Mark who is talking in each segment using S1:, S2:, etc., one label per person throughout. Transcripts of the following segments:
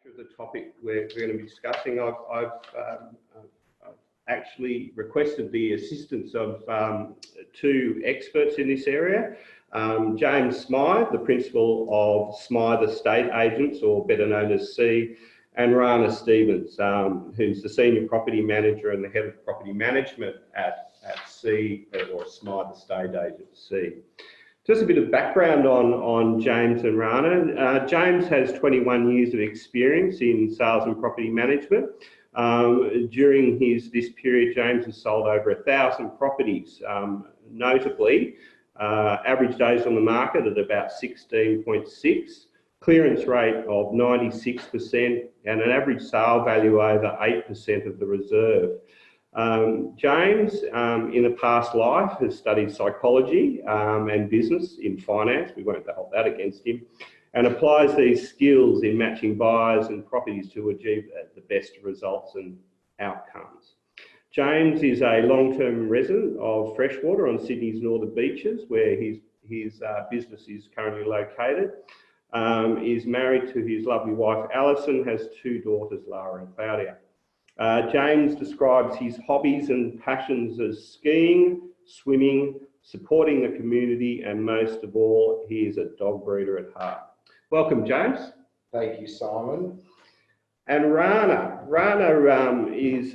S1: of the topic we're going to be discussing. I've actually requested the assistance of two experts in this area. James Smyth, the principal of Smyth Estate Agents, or better known as C, and Rana Stevens, who's the Senior Property Manager and the Head of Property Management at C, or Smyth Estate Agents C. Just a bit of background on James and Rana. James has 21 years of experience in sales and property management. During this period, James has sold over 1,000 properties, notably average days on the market at about 16.6, clearance rate of 96%, and an average sale value over 8% of the reserve. James, in a past life, has studied psychology and business in finance. We won't hold that against him, and applies these skills in matching buyers and properties to achieve the best results and outcomes. James is a long-term resident of Freshwater on Sydney's northern beaches, where his business is currently located. Is married to his lovely wife Alison, has two daughters, Lara and Claudia. James describes his hobbies and passions as skiing, swimming, supporting the community, and most of all, he is a dog breeder at heart. Welcome, James.
S2: Thank you, Simon.
S1: And Rana. Rana is,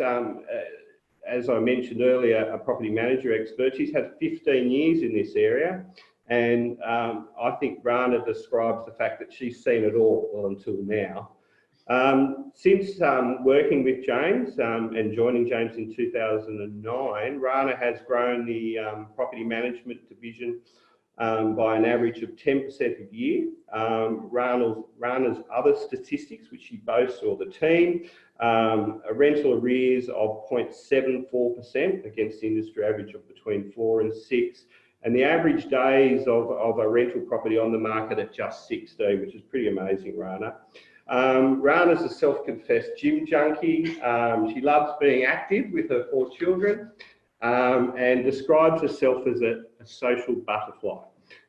S1: as I mentioned earlier, a property manager expert. She's had 15 years in this area. And I think Rana describes the fact that she's seen it all until now. Since working with James and joining James in 2009, Rana has grown the property management division by an average of 10% a year. Rana's other statistics, which she boasts, or the team, a rental arrears of 0.74% against the industry average of between 4 and 6. And the average days of a rental property on the market at just 16, which is pretty amazing, Rana. Rana's a self-confessed gym junkie. She loves being active with her 4 children and describes herself as a social butterfly.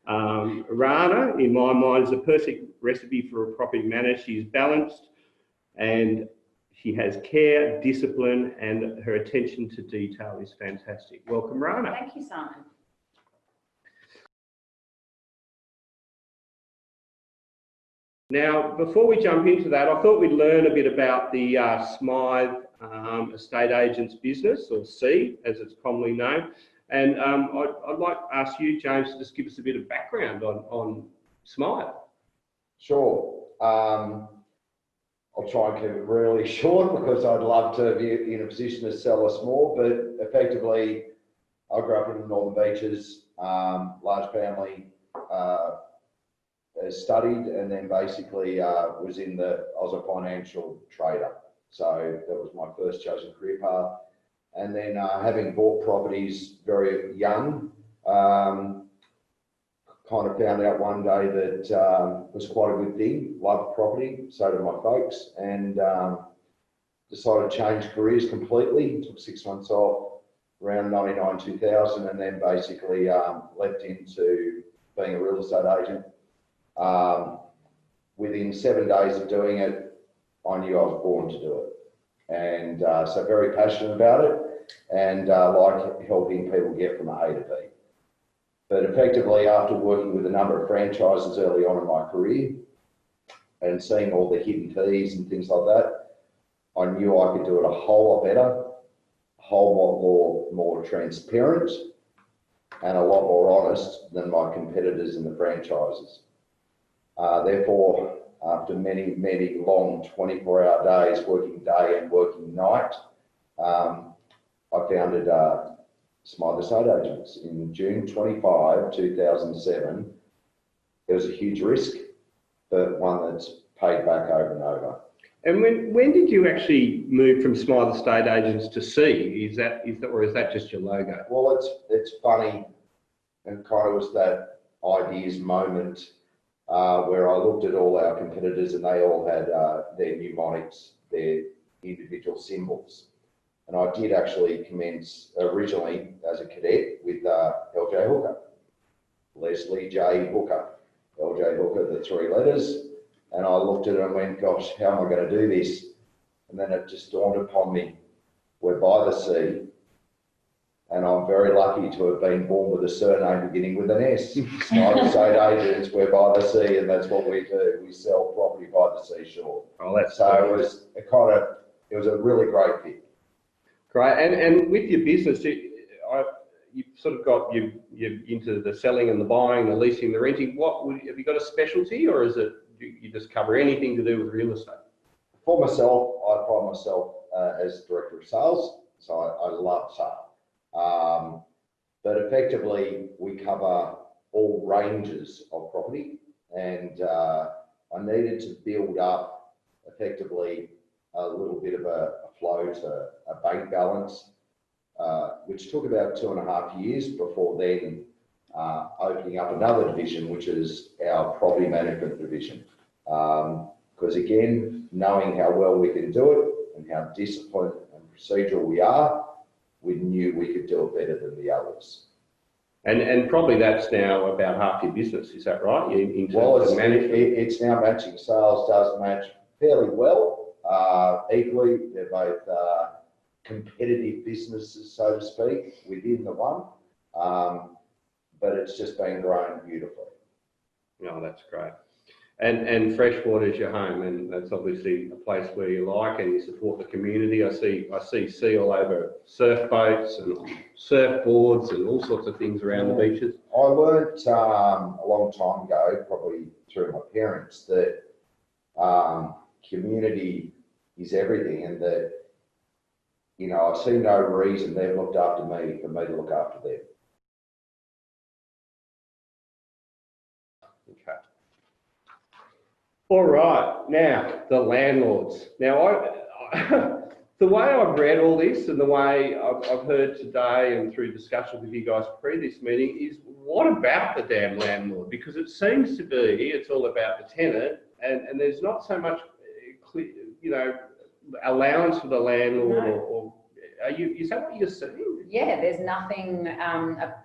S1: Rana, in my mind, is a perfect recipe for a property manager. She's balanced and she has care, discipline, and her attention to detail is fantastic. Welcome, Rana.
S3: Thank you, Simon.
S1: Now, before we jump into that, I thought we'd learn a bit about the Smyth Estate Agents business, or C, as it's commonly known. And I'd like to ask you, James, to just give us a bit of background on Smyth.
S2: Sure. I'll try and keep it really short because I'd love to be in a position to sell us more, but effectively, I grew up in the Northern Beaches, large family, studied, and then basically I was a financial trader. So that was my first chosen career path. And then having bought properties very young, kind of found out one day that was quite a good thing, loved property, so did my folks, and decided to change careers completely. Took 6 months off around 99, 2000, and then basically leapt into being a real estate agent. Within 7 days of doing it, I knew I was born to do it, and so very passionate about it, and like helping people get from A to B. But effectively, after working with a number of franchises early on in my career and seeing all the hidden fees and things like that, I knew I could do it a whole lot better, a whole lot more transparent, and a lot more honest than my competitors in the franchises. Therefore, after many, many long 24-hour days, working day and working night, I founded Smyth Estate Agents in June 25, 2007. It was a huge risk, but one that's paid back over and over.
S1: And when did you actually move from Smyth Estate Agents to C? Or is that just your logo?
S2: Well, it's funny, and kind of was that ideas moment where I looked at all our competitors and they all had their mnemonics, their individual symbols. And I did actually commence originally as a cadet with LJ Hooker, Leslie J. Hooker, LJ Hooker, the 3 letters, And I looked at it and went, gosh, how am I going to do this? And then it just dawned upon me, we're by the sea, and I'm very lucky to have been born with a surname beginning with an S. Smyth Estate Agents, we're by the sea, and that's what we do. We sell property by the seashore.
S1: Oh, that's
S2: so
S1: great.
S2: it was a really great fit.
S1: Great. And with your business, you've sort of got you into the selling and the buying, the leasing, the renting. Have you got a specialty, or is it you just cover anything to do with real estate?
S2: For myself, I pride myself as director of sales, so I love sales. But effectively, we cover all ranges of property, and I needed to build up effectively a little bit of a flow to a bank balance, which took about 2.5 years before then opening up another division, which is our property management division. Because again, knowing how well we can do it and how disciplined and procedural we are, we knew we could do it better than the others.
S1: And probably that's now about half your business, is that right? In terms of management?
S2: It's now matching. Sales does match fairly well. Equally, they're both competitive businesses, so to speak, within the one. But it's just been grown beautifully.
S1: No, that's great. And Freshwater's your home, and that's obviously a place where you like and you support the community. I see all over surf boats and surfboards and all sorts of things around the beaches.
S2: I learnt a long time ago, probably through my parents, that community is everything, and that, you know, I see no reason they've looked after me for me to look after them.
S1: Okay. All right, now the landlords. Now, the way I've read all this and the way I've heard today and through discussions with you guys pre this meeting is, what about the damn landlord? Because it seems to be it's all about the tenant, and there's not so much, you know, allowance for the landlord. No. Or is that what you're saying?
S3: Yeah, there's nothing.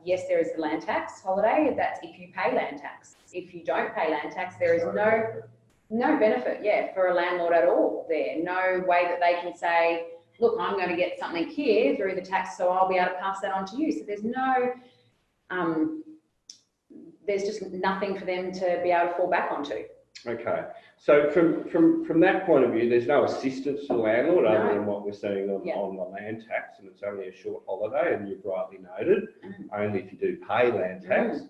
S3: Yes, there is the land tax holiday. That's if you pay land tax. If you don't pay land tax, there is no benefit, yeah, for a landlord at all there. No way that they can say, look, I'm going to get something here through the tax, so I'll be able to pass that on to you. So there's no, there's just nothing for them to be able to fall back onto.
S1: Okay. So from that point of view, there's no assistance to the landlord other than what we're seeing on the land tax, and it's only a short holiday, and you've rightly noted, only if you do pay land tax.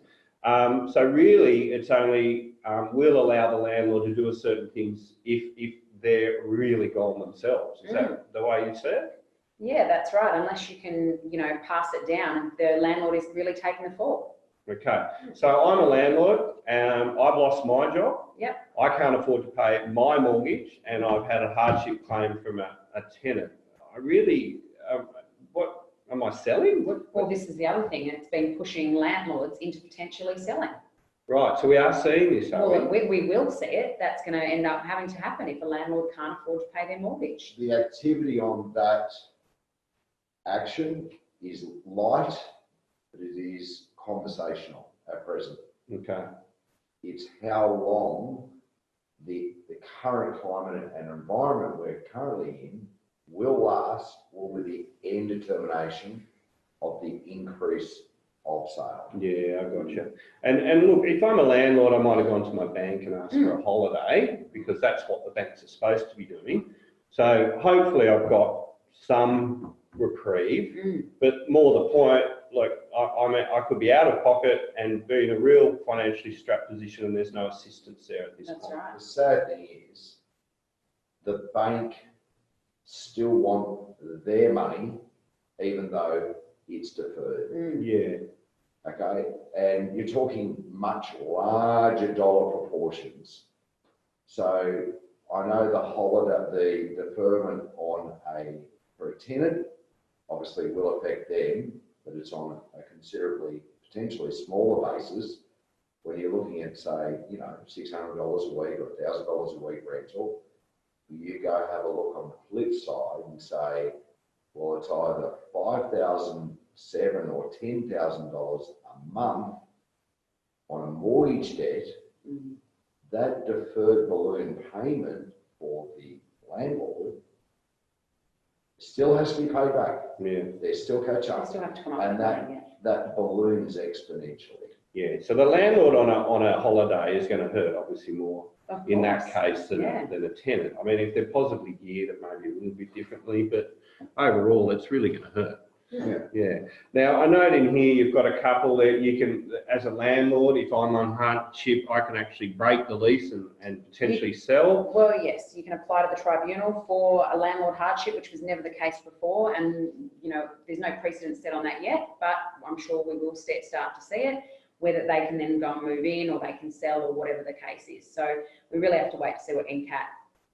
S1: So really, it's only will allow the landlord to do certain things if they're really gone themselves. Is that the way you see it?
S3: Yeah, that's right. Unless you can, you know, pass it down, the landlord is really taking the fall.
S1: Okay, so I'm a landlord. I've lost my job.
S3: Yep.
S1: I can't afford to pay my mortgage, and I've had a hardship claim from a tenant. I really, what am I selling?
S3: Well, this is the other thing. It's been pushing landlords into potentially selling.
S1: Right, so we are seeing this,
S3: well, we will see it. That's going to end up having to happen if a landlord can't afford to pay their mortgage.
S2: The activity on that action is light, but it is conversational at present.
S1: Okay.
S2: It's how long the current climate and environment we're currently in will last, will be the end determination of the increase of sale.
S1: Yeah, I got you. And look, if I'm a landlord, I might have gone to my bank and asked for a holiday, because that's what the banks are supposed to be doing. So hopefully I've got some reprieve, but more the point, like I could be out of pocket and be in a real financially strapped position, and there's no assistance there at this point.
S3: Right.
S2: The sad thing is the bank still want their money, even though it's deferred.
S1: Yeah.
S2: Okay, and you're talking much larger dollar proportions. So I know the holiday, the deferment for a tenant obviously will affect them, but it's on a considerably, potentially smaller basis. When you're looking at, say, you know, $600 a week or $1,000 a week rental, you go have a look on the flip side and say, well, it's either $5,700 or $10,000 a month on a mortgage debt that deferred balloon payment for the landlord still has to be paid back.
S1: Yeah.
S2: They still catch
S3: They
S2: up.
S3: still have to come up
S2: And
S3: with
S2: that,
S3: money,
S2: that balloons exponentially.
S1: Yeah. So the landlord on a holiday is going to hurt obviously more
S3: yeah. Of
S1: in
S3: course.
S1: that case than,
S3: Yeah.
S1: than a tenant. I mean, if they're positively geared, it may be a little bit differently, but overall, it's really going to hurt.
S2: Yeah.
S1: Yeah. Now, I note in here you've got a couple that you can, as a landlord, if I'm on hardship, I can actually break the lease and potentially sell.
S3: Well, yes, you can apply to the tribunal for a landlord hardship, which was never the case before, and you know there's no precedent set on that yet, but I'm sure we will start to see it, whether they can then go and move in or they can sell or whatever the case is. So we really have to wait to see what NCAT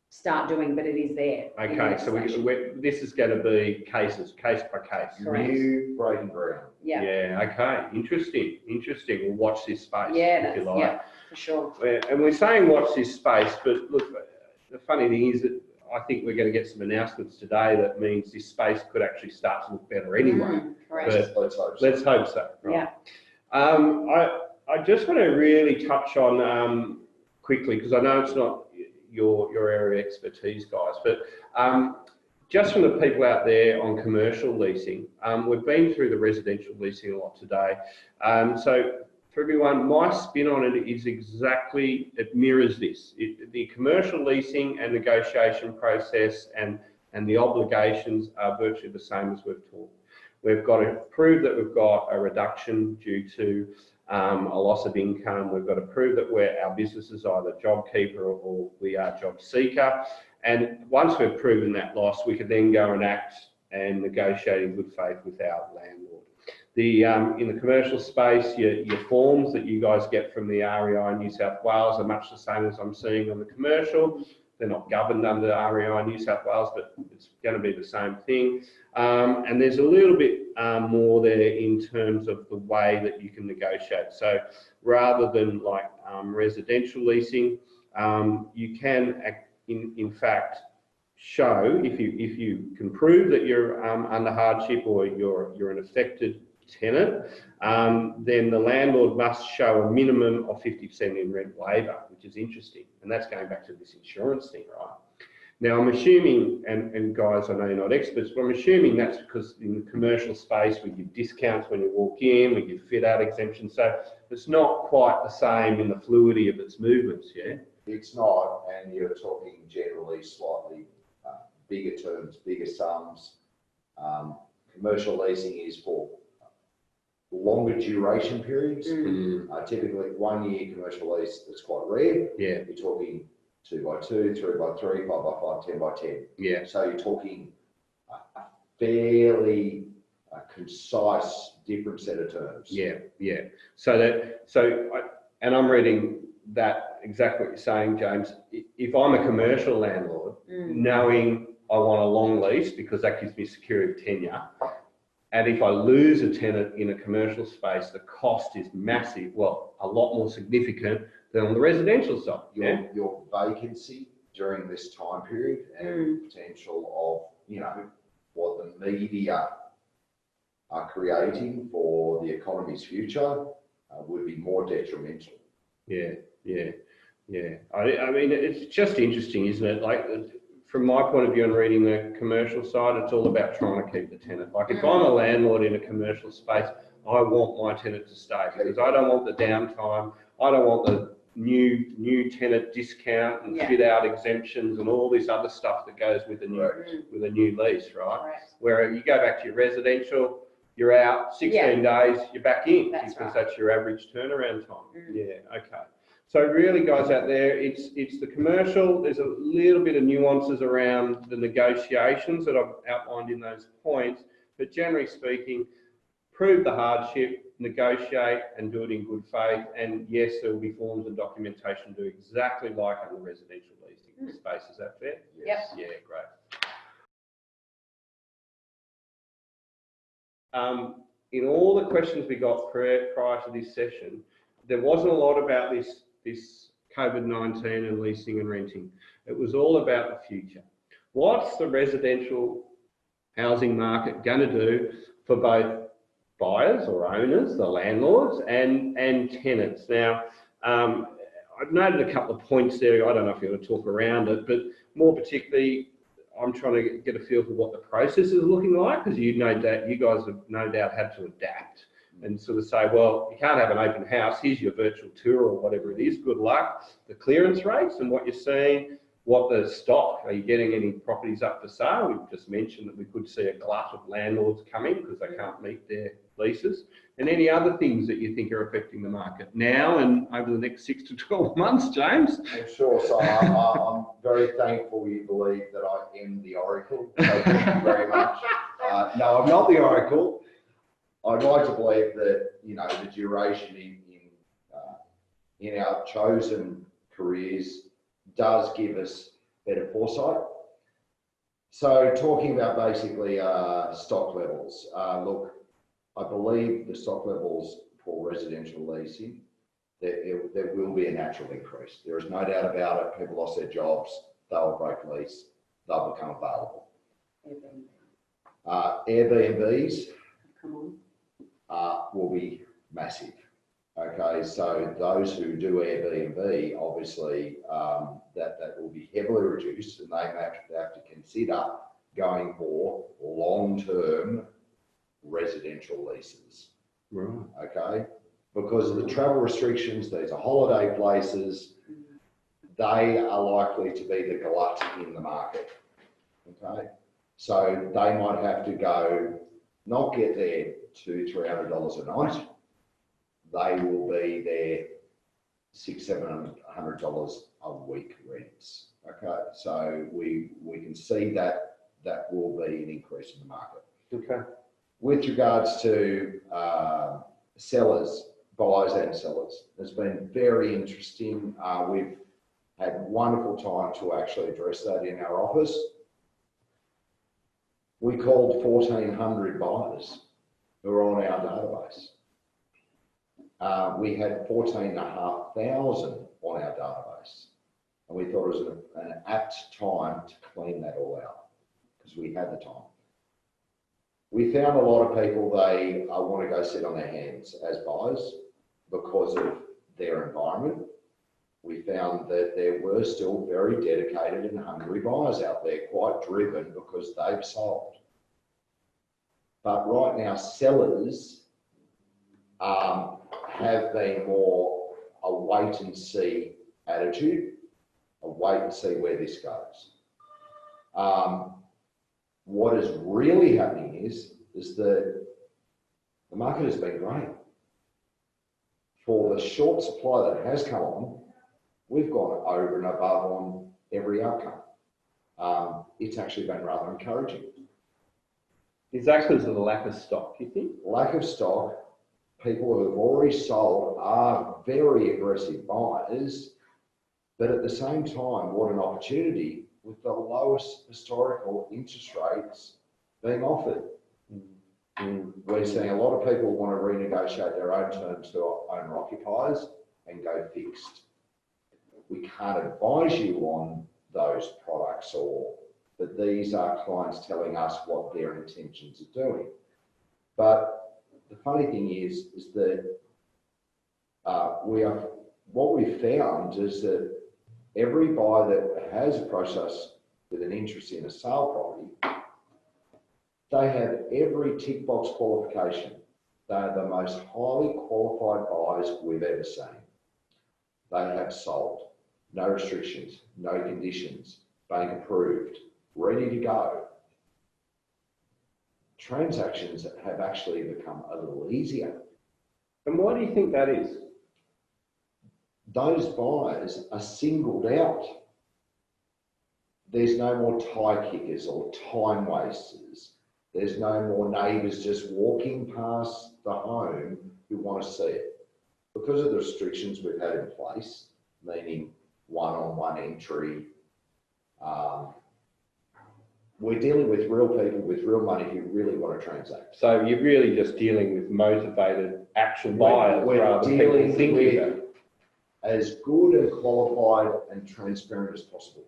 S3: start doing, but it is there.
S1: Okay, so this is going to be case by case.
S3: Correct.
S2: New breaking ground.
S3: Yeah.
S1: Yeah. Okay. Interesting. We'll watch this space.
S3: Yeah,
S1: if you
S3: that's,
S1: like.
S3: yeah, for sure.
S1: And we're saying watch this space, but look, the funny thing is that I think we're going to get some announcements today that means this space could actually start to look better anyway.
S3: Correct.
S1: But
S2: Let's hope so.
S1: let's hope so. Right.
S3: Yeah.
S1: I just want to really touch on quickly, because I know it's not your area of expertise, guys, but just from the people out there on commercial leasing, we've been through the residential leasing a lot today. So for everyone, my spin on it is exactly, it mirrors this. The commercial leasing and negotiation process and the obligations are virtually the same as we've talked. We've got to prove that we've got a reduction due to a loss of income. We've got to prove that our business is either JobKeeper or we are job seeker. And once we've proven that loss, we can then go and act and negotiate in good faith with our landlord. In the commercial space, your forms that you guys get from the REI New South Wales are much the same as I'm seeing on the commercial. They're not governed under REI New South Wales, but it's going to be the same thing. And there's a little bit more there in terms of the way that you can negotiate. So rather than like residential leasing, you can in fact show, if you can prove that you're under hardship or you're an affected tenant, then the landlord must show a minimum of 50% in rent waiver, which is interesting. And that's going back to this insurance thing, right? Now, I'm assuming, and guys, I know you're not experts, but I'm assuming that's because in the commercial space, we give discounts when you walk in, we give fit-out exemptions. So it's not quite the same in the fluidity of its movements, yeah?
S2: It's not, and you're talking generally slightly bigger terms, bigger sums. Commercial leasing is for longer duration periods. Typically 1 year commercial lease, that's quite rare.
S1: Yeah.
S2: You're talking 2x2, 3x3, 5x5, 10x10. Yeah. So you're talking a fairly concise, different set of terms.
S1: Yeah, yeah. And I'm reading that exactly what you're saying, James. If I'm a commercial landlord, knowing I want a long lease because that gives me security of tenure, and if I lose a tenant in a commercial space, the cost is massive, well, a lot more significant than on the residential side.
S2: Your vacancy during this time period and potential of, what the media are creating for the economy's future would be more detrimental.
S1: Yeah. I mean, it's just interesting, isn't it? Like, from my point of view and reading the commercial side, it's all about trying to keep the tenant. Like, if I'm a landlord in a commercial space, I want my tenant to stay because I don't want the downtime. I don't want the new tenant discount and fit out exemptions and all this other stuff that goes with a new lease, right? Where you go back to your residential, you're out 16 days, you're back in because that's your average turnaround time. Yeah, okay. So really, guys out there, it's the commercial. There's a little bit of nuances around the negotiations that I've outlined in those points, but generally speaking, prove the hardship, negotiate and do it in good faith. And yes, there will be forms and documentation to do exactly like on the residential leasing space. Is that fair?
S3: Yes.
S1: Yeah, great. In all the questions we got prior to this session, there wasn't a lot about this COVID-19 and leasing and renting. It was all about the future. What's the residential housing market going to do for both buyers or owners, the landlords, and tenants? Now, I've noted a couple of points there. I don't know if you want to talk around it, but more particularly, I'm trying to get a feel for what the process is looking like, because you guys have no doubt had to adapt and sort of say, well, you can't have an open house. Here's your virtual tour or whatever it is. Good luck. The clearance rates and what you're seeing. What the stock, are you getting any properties up for sale? We've just mentioned that we could see a glut of landlords coming because they can't meet their leases. And any other things that you think are affecting the market now and over the next 6 to 12 months, James?
S2: Sure. So I'm very thankful you believe that I am the oracle. So thank you very much. No, I'm not the oracle. I'd like to believe that, you know, the duration in our chosen careers does give us better foresight. So talking about basically stock levels, look, I believe the stock levels for residential leasing, there will be a natural increase. There is no doubt about it. People lost their jobs, they'll break lease, they'll become available. Airbnbs will be massive. Okay, so those who do Airbnb, obviously, that will be heavily reduced, and they have to consider going for long-term residential leases.
S1: Right.
S2: Okay, because of the travel restrictions, these are holiday places, they are likely to be the glut in the market. Okay, so they might have to go, not get there $200-300 a night. They will be there $600-700 a week rents. Okay, so we can see that will be an increase in the market.
S1: Okay.
S2: With regards to sellers, buyers and sellers, it's been very interesting. We've had wonderful time to actually address that in our office. We called 1,400 buyers who are on our database. We had 14,500 on our database, and we thought it was an apt time to clean that all out because we had the time. We found a lot of people, they want to go sit on their hands as buyers because of their environment. We found that there were still very dedicated and hungry buyers out there, quite driven because they've sold. But right now, sellers have been more a wait and see attitude, a wait and see where this goes. What is really happening is that the market has been great. For the short supply that has come on, we've gone over and above on every outcome. It's actually been rather encouraging.
S1: Is that because of the lack of stock, you think?
S2: Lack of stock, people who have already sold are very aggressive buyers, but at the same time, what an opportunity with the lowest historical interest rates being offered. We're seeing a lot of people want to renegotiate their own terms to owner occupiers and go fixed. We can't advise you on those products, but these are clients telling us what their intentions are doing. But the funny thing is that what we've found is that every buyer that has approached us with an interest in a sale property, they have every tick box qualification. They are the most highly qualified buyers we've ever seen. They have sold, no restrictions, no conditions, bank approved, ready to go. Transactions have actually become a little easier.
S1: And why do you think that is?
S2: Those buyers are singled out. There's no more tie kickers or time wasters. There's no more neighbours just walking past the home who want to see it. Because of the restrictions we've had in place, meaning one-on-one entry, we're dealing with real people with real money who really want to transact.
S1: So you're really just dealing with motivated actual buyers rather than people thinking about it.
S2: As good and qualified and transparent as possible.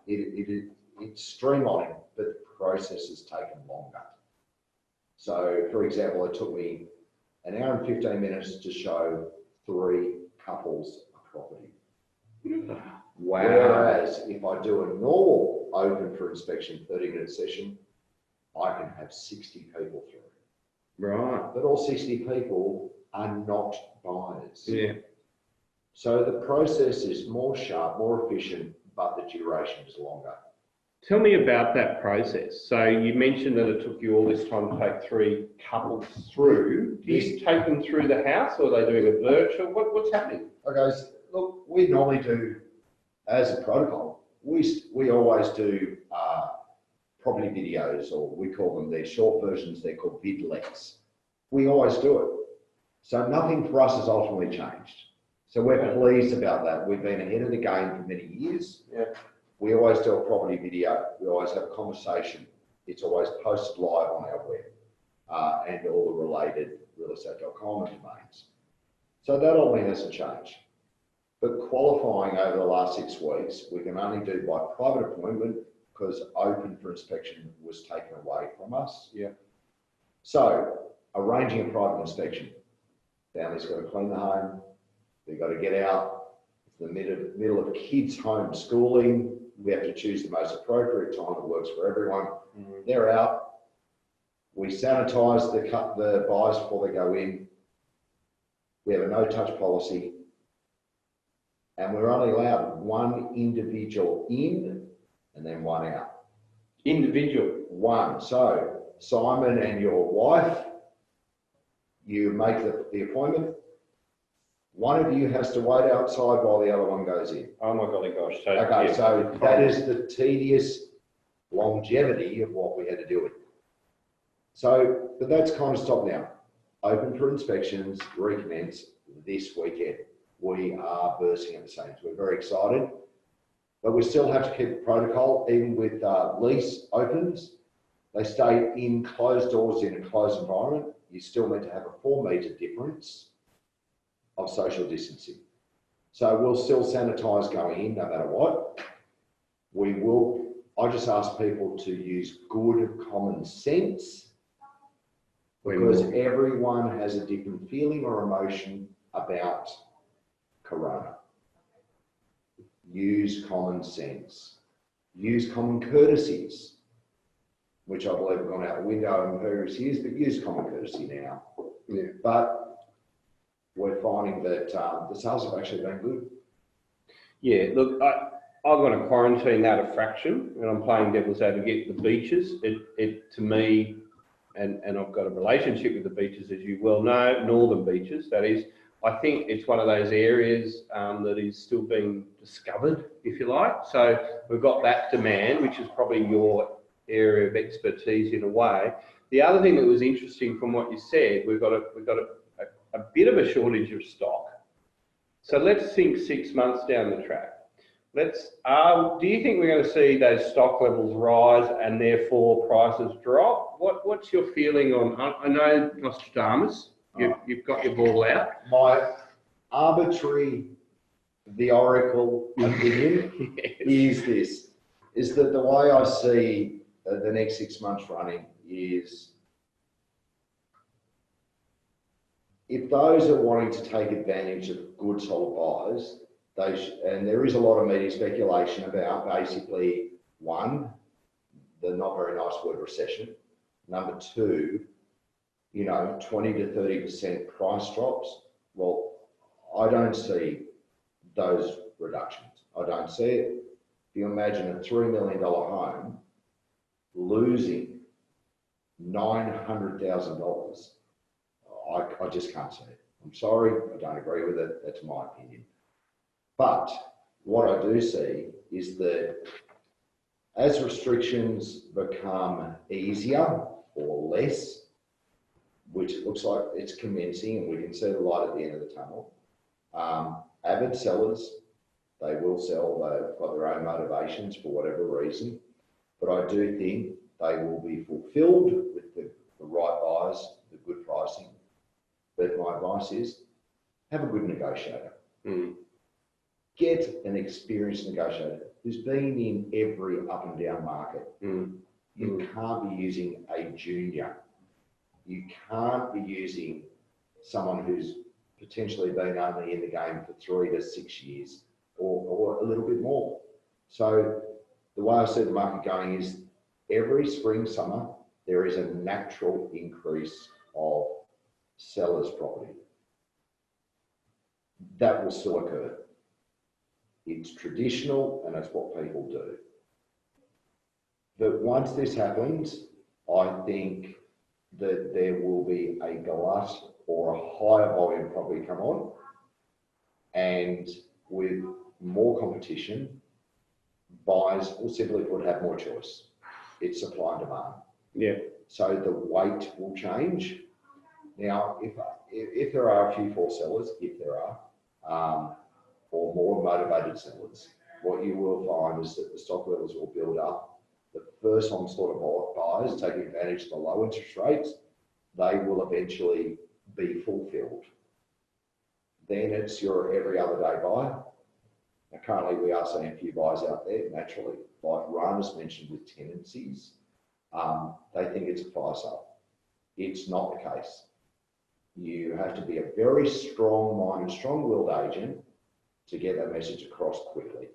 S2: It's streamlining, but the process has taken longer. So, for example, it took me an hour and 15 minutes to show 3 couples a property.
S1: Wow.
S2: Whereas if I do a normal open for inspection 30-minute session, I can have 60 people through.
S1: Right.
S2: But all 60 people are not buyers.
S1: Yeah.
S2: So the process is more sharp, more efficient, but the duration is longer.
S1: Tell me about that process. So you mentioned that it took you all this time to take 3 couples through. Do you take them through the house, or are they doing a virtual? What's happening?
S2: Okay, so look, we normally do, as a protocol, we always do property videos, or we call them, they're short versions, they're called vidlets. We always do it. So nothing for us has ultimately changed. So we're pleased about that. We've been ahead of the game for many years.
S1: Yeah.
S2: We always do a property video. We always have a conversation. It's always posted live on our web and all the related realestate.com domains. So that only hasn't changed. But qualifying over the last 6 weeks, we can only do by private appointment because open for inspection was taken away from us.
S1: Yeah.
S2: So arranging a private inspection. Family's got to clean the home. They've got to get out. It's the middle of kids' homeschooling. We have to choose the most appropriate time that works for everyone. They're out. We sanitize the buyers before they go in. We have a no-touch policy. And we're only allowed 1 individual in and then 1 out.
S1: Individual?
S2: 1. So Simon and your wife, you make the appointment. One of you has to wait outside while the other one goes in.
S1: Oh my golly gosh. So,
S2: Okay,
S1: yeah.
S2: so that is the tedious longevity of what we had to deal with. So, but that's kind of stopped now. Open for inspections, recommence this weekend. We are bursting at the seams. We're very excited, but we still have to keep the protocol, even with lease opens. They stay in closed doors in a closed environment. You still need to have a 4-metre difference of social distancing. So we'll still sanitize going in no matter what. We will, I just ask people to use good common sense because everyone has a different feeling or emotion about Corona. Use common sense. Use common courtesies, which I believe have gone out the window in previous years, but use common courtesy now.
S1: Yeah.
S2: But we're finding that the sales have actually been good.
S1: Yeah, look, I'm going to quarantine that a fraction, and I'm playing devil's advocate. The beaches, it to me, and I've got a relationship with the beaches, as you well know, northern beaches, that is. I think it's one of those areas that is still being discovered, if you like. So we've got that demand, which is probably your area of expertise in a way. The other thing that was interesting from what you said, we've got a bit of a shortage of stock. So let's think 6 months down the track. Do you think we're going to see those stock levels rise and therefore prices drop? What's your feeling on? I know Nostradamus. You've got your ball out.
S2: My arbitrary, the oracle opinion is that the way I see the next 6 months running is if those are wanting to take advantage of good solid buyers, and there is a lot of media speculation about basically 1, the not very nice word recession. Number 2, 20 to 30% price drops. Well, I don't see those reductions. I don't see it. If you imagine a $3 million home losing $900,000, I just can't see it. I'm sorry, I don't agree with it. That's my opinion. But what I do see is that as restrictions become easier or less, which it looks like it's commencing and we can see the light at the end of the tunnel, avid sellers, they will sell, they've got their own motivations for whatever reason, but I do think they will be fulfilled with the right buyers, the good pricing. But my advice is, have a good negotiator. Get an experienced negotiator who's been in every up and down market. You can't be using a junior. You can't be using someone who's potentially been only in the game for 3 to 6 years or a little bit more. So the way I see the market going is every spring, summer, there is a natural increase of sellers' property. That will still occur. It's traditional and it's what people do. But once this happens, I think that there will be a glut or a higher volume property come on, and with more competition, buyers will simply put have more choice. It's supply and demand.
S1: Yeah.
S2: So the weight will change. Now, if there are a few forced sellers, if there are, or more motivated sellers, what you will find is that the stock levels will build up. The first onslaught of buyers taking advantage of the low interest rates, they will eventually be fulfilled. Then it's your every other day buyer. Now, currently we are seeing a few buyers out there, naturally, like Rana's mentioned with tenancies. They think it's a fire sale. It's not the case. You have to be a very strong-minded, strong-willed agent to get that message across quickly.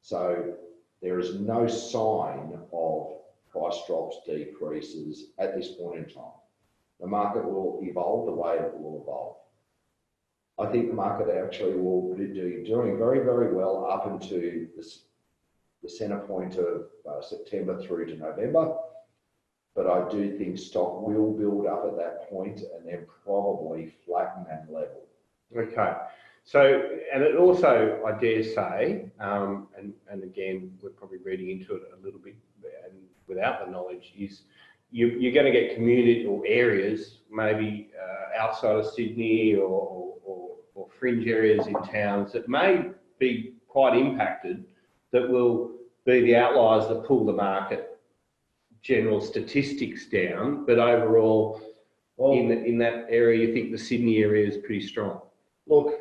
S2: So there is no sign of price drops, decreases at this point in time. The market will evolve the way it will evolve. I think the market actually will be doing very, very well up into the centre point of September through to November. But I do think stock will build up at that point and then probably flatten and level.
S1: Okay. So, and it also, I dare say, and again, we're probably reading into it a little bit and without the knowledge, is you're going to get community or areas, maybe outside of Sydney or fringe areas in towns that may be quite impacted, that will be the outliers that pull the market general statistics down, but overall, in that area, you think the Sydney area is pretty strong.
S2: Look,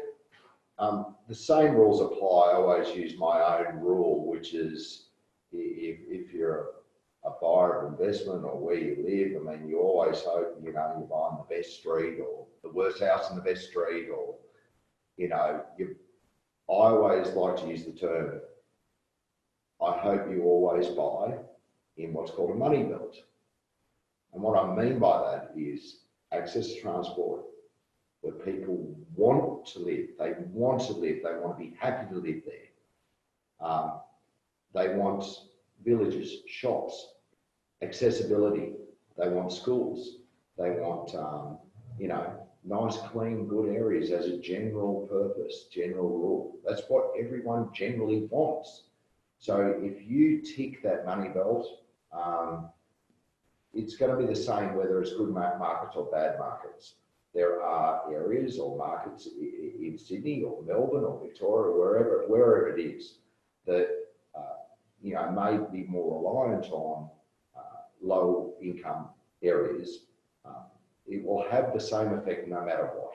S2: the same rules apply. I always use my own rule, which is if you're a buyer of investment or where you live, I mean, you always hope, you know, you're buying the best street or the worst house in the best street, or, you know, I always like to use the term, I hope you always buy in what's called a money belt. And what I mean by that is access to transport, where people want to live, they want to be happy to live there. They want villages, shops, accessibility, they want schools, they want, you know, nice, clean, good areas as a general purpose, general rule. That's what everyone generally wants. So if you tick that money belt, it's going to be the same whether it's good markets or bad markets. There are areas or markets in Sydney or Melbourne or Victoria or wherever it is that you know, may be more reliant on low income areas. It will have the same effect no matter what.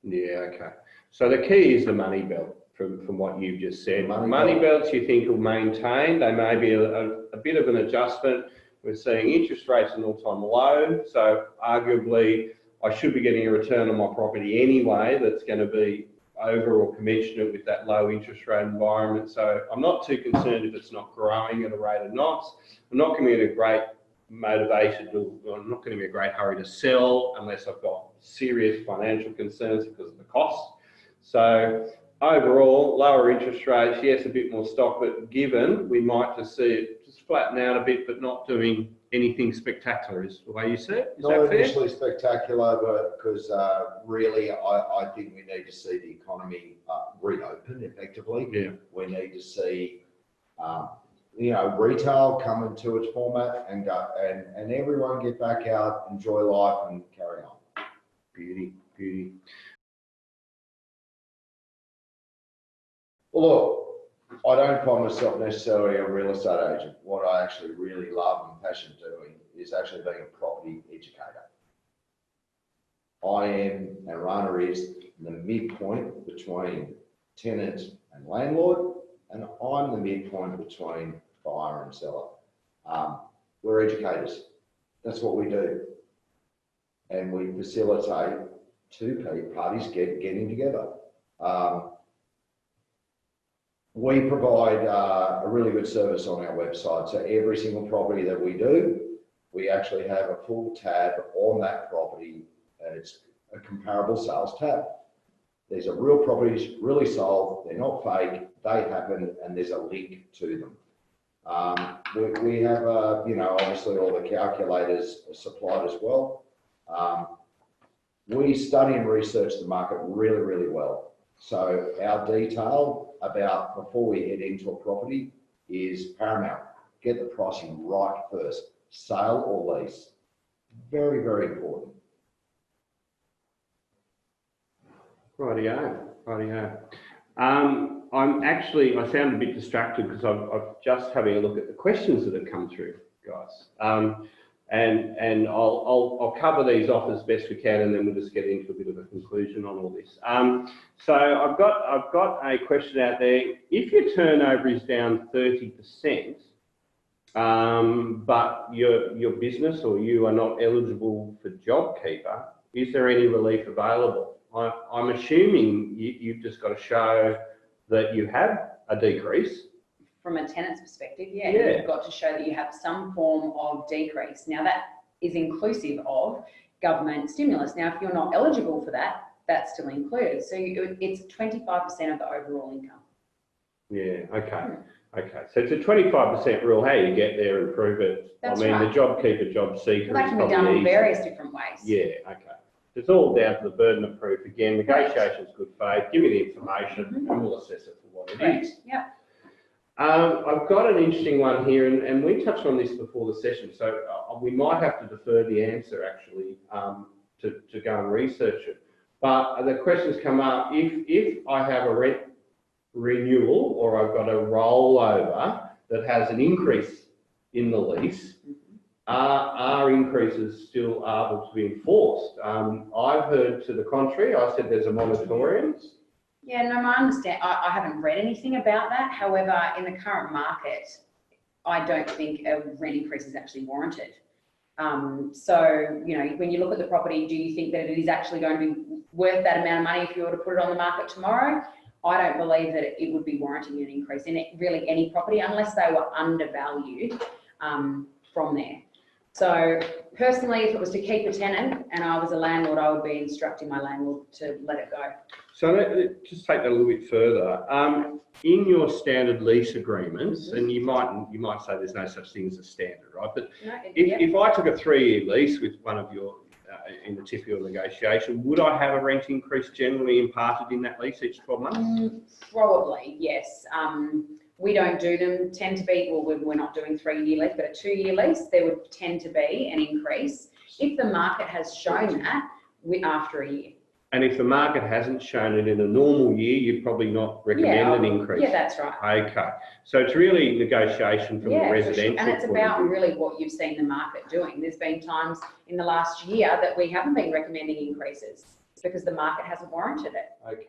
S1: Yeah, okay. So the key is the money belt from what you've just said. Money belts you think will maintain, they may be a bit of an adjustment. We're seeing interest rates at an all-time low, so arguably I should be getting a return on my property anyway that's going to be over or commensurate with that low interest rate environment. So I'm not too concerned if it's not growing at a rate of knots. I'm not going to be in a great motivation I'm not going to be in a great hurry to sell unless I've got serious financial concerns because of the cost. So overall, lower interest rates, yes, a bit more stock, but given we might just see it just flatten out a bit, but not doing anything spectacular is the way you see it. Is
S2: not
S1: that fair?
S2: initially spectacular, but because really I think we need to see the economy reopen effectively.
S1: Yeah.
S2: We need to see you know, retail come into its format and go and everyone get back out, enjoy life and carry on.
S1: Beauty, beauty.
S2: Well, look, I don't find myself necessarily a real estate agent. What I actually really love and passionate doing is actually being a property educator. I am, and Rana is, the midpoint between tenant and landlord, and I'm the midpoint between buyer and seller. We're educators. That's what we do. And we facilitate two parties getting together. We provide a really good service on our website. So every single property that we do, we actually have a full tab on that property. It's a comparable sales tab. These are real properties, really sold. They're not fake. They happen, and there's a link to them. We have, obviously all the calculators are supplied as well. We study and research the market really, really well. So our detail about before we head into a property is paramount. Get the pricing right first, sale or lease. Very, very important.
S1: Rightio. I sound a bit distracted because I'm just having a look at the questions that have come through, guys. And I'll cover these off as best we can, and then we'll just get into a bit of a conclusion on all this. So I've got a question out there. If your turnover is down 30%, but your business or you are not eligible for JobKeeper, is there any relief available? I'm assuming you've just got to show that you have a decrease.
S3: From a tenant's perspective, you've got to show that you have some form of decrease. Now that is inclusive of government stimulus. Now, if you're not eligible for that, that's still included. So it's 25% of the overall income.
S1: Yeah, okay. So it's a 25% rule. How you get there and prove it.
S3: That's
S1: I mean,
S3: right.
S1: the JobKeeper, job seeker.
S3: That can be done in various different ways.
S1: Yeah, okay. It's all down to the burden of proof. Again, negotiation's good faith. Give me the information and we'll assess it for what it is.
S3: Yep.
S1: I've got an interesting one here, and we touched on this before the session, so we might have to defer the answer actually to go and research it. But the questions come up, if I have a rent renewal or I've got a rollover that has an increase in the lease, are increases still able to be enforced? I've heard to the contrary. I said there's a moratorium.
S3: Yeah, no, I understand. I haven't read anything about that. However, in the current market, I don't think a rent increase is actually warranted. So, when you look at the property, do you think that it is actually going to be worth that amount of money if you were to put it on the market tomorrow? I don't believe that it would be warranting an increase in really any property unless they were undervalued from there. So personally, if it was to keep a tenant and I was a landlord, I would be instructing my landlord to let it go.
S1: So let's just take that a little bit further. In your standard lease agreements, and you might say there's no such thing as a standard, right? But if I took a 3-year lease with one of your, in the typical negotiation, would I have a rent increase generally imparted in that lease each 12 months?
S3: Probably, yes. We don't do them, tend to be, well, we're not doing 3-year lease, but a 2-year lease, there would tend to be an increase if the market has shown that after a year.
S1: And if the market hasn't shown it in a normal year, you'd probably not recommend an increase.
S3: Yeah, that's right.
S1: Okay. So it's really negotiation from the residential.
S3: Sure. And it's about really what you've seen the market doing. There's been times in the last year that we haven't been recommending increases because the market hasn't warranted it.
S1: Okay.